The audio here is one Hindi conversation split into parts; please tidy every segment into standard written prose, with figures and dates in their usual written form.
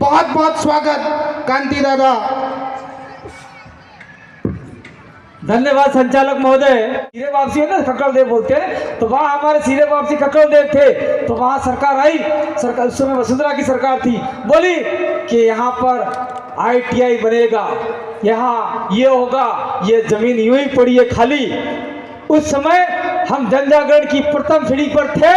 बहुत बहुत स्वागत कांति दादा। धन्यवाद संचालक महोदय। सीधे वापसी है ना खक्कड़ देव बोलते हैं, तो वहाँ हमारे सीधे वापसी खक्कड़ देव थे। तो वहाँ सरकार आई, सरकार उस समय वसुंधरा की सरकार थी, बोली कि यहाँ पर ITI बनेगा, यहाँ ये होगा, ये जमीन यूं ही पड़ी है खाली। उस समय हम जनजागरण की प्रथम सीढ़ी पर थे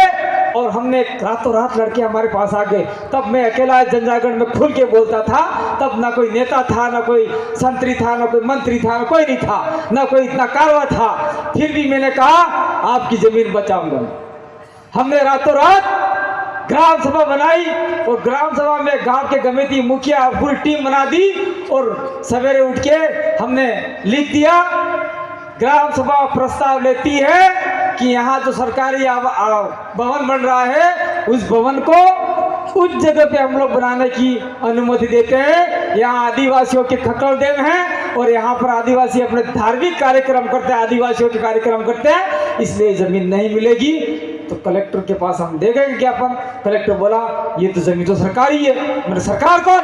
और हमने रातों रात लड़के हमारे पास आ गए। तब मैं अकेला जनजागरण में खुल के बोलता था। तब ना कोई नेता था, ना कोई संतरी था, ना कोई मंत्री था, ना कोई नहीं था, ना कोई इतना कारवा था। फिर भी मैंने कहा आपकी जमीन बचाऊंगा। हमने रातों रात ग्राम सभा बनाई और ग्राम सभा में गांव के कमेटी मुखिया पूरी टीम बना दी और सवेरे उठ के हमने लिख दिया, ग्राम सभा प्रस्ताव लेती है कि यहाँ जो सरकारी भवन बन रहा है उस भवन को उस जगह पे हम लोग बनाने की अनुमति देते हैं। यहाँ आदिवासियों के खक्कड़ देव हैं और यहाँ पर आदिवासी अपने धार्मिक कार्यक्रम करते हैं, आदिवासियों के कार्यक्रम करते हैं, इसलिए जमीन नहीं मिलेगी। तो कलेक्टर के पास हम दे गए ज्ञापन। कलेक्टर बोला ये तो जमीन तो सरकारी है। मैंने सरकार कौन?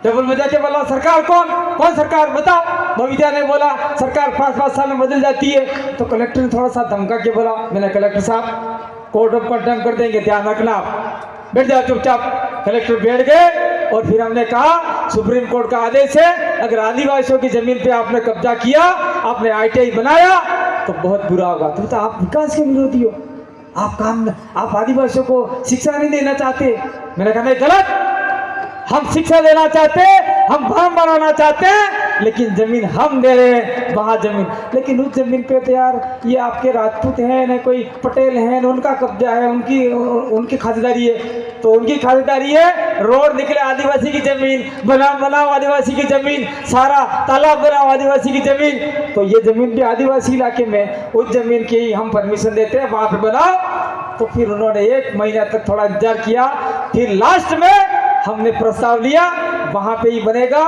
डबल बजा के बोला सरकार कौन? कौन सरकार बताओ? बबीता ने बोला सरकार 5-5 साल में बदल जाती है। तो कलेक्टर ने थोड़ा सा धमका के बोला, मैंने कलेक्टर साहब कोर्ट ऑफ कंटेम्प्ट कर देंगे, ध्यान रखना, आप बैठ जाओ चुपचाप। कलेक्टर बैठ गए और फिर हमने कहा सुप्रीम कोर्ट का आदेश है, अगर आदिवासियों की जमीन पे आपने कब्जा किया, आपने ITI बनाया तो बहुत बुरा होगा। तो आप विकास के विरोधी हो, आप आदिवासियों को शिक्षा नहीं देना चाहते। मैंने कहा नहीं, गलत, हम शिक्षा देना चाहते हैं, हम भवन बनाना चाहते हैं, लेकिन जमीन हम दे रहे हैं वहाँ जमीन। लेकिन उस जमीन पे तो यार ये आपके राजपूत हैं, न कोई पटेल हैं, न उनका कब्जा है, उनकी खातिरदारी है। तो उनकी खातिरदारी है, रोड निकले आदिवासी की जमीन, बनाओ आदिवासी की जमीन, सारा तालाब बनाओ आदिवासी की जमीन। तो ये जमीन भी आदिवासी इलाके में, उस जमीन की हम परमिशन देते हैं, वहाँ पे बनाओ। तो फिर उन्होंने 1 महीना तक थोड़ा इंतजार किया, फिर लास्ट में हमने प्रस्ताव लिया वहाँ पे ही बनेगा।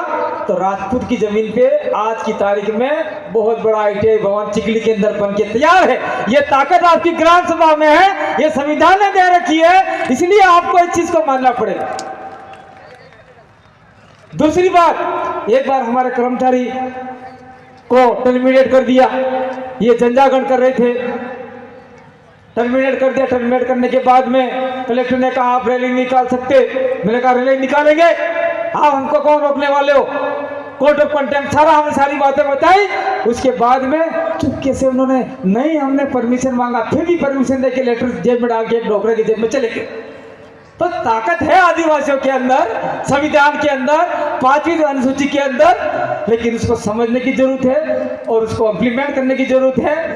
तो राजपूत की जमीन पे आज की तारीख में बहुत बड़ा ITI भवन चिखली के अंदर बन के तैयार है। ये ताकत आपकी ग्राम सभा में है, ये संविधान ने दे रखी है, इसलिए आपको इस चीज को मानना पड़ेगा। दूसरी बात, एक बार हमारे कर्मचारी को टर्मिनेट कर दिया, ये जनजागरण कर रहे थे, टर्मिनेट कर दिया। टर्मिनेट करने के बाद में कलेक्टर ने कहा आप रैली निकाल सकते। मैंने कहा रैली निकालेंगे, आप हमको कौन रोकने वाले हो? कोर्ट ऑफ कंटेम्प्ट सारी बातें बताई। उसके बाद में चुपके से उन्होंने नहीं, हमने परमिशन मांगा, फिर भी परमिशन देके लेटर जेब में डाल के डोकरे की जेब में चले गए। तो ताकत है आदिवासियों के अंदर, संविधान के अंदर, 5वीं अनुसूची के अंदर, लेकिन उसको समझने की जरूरत है और उसको इम्प्लीमेंट करने की जरूरत है।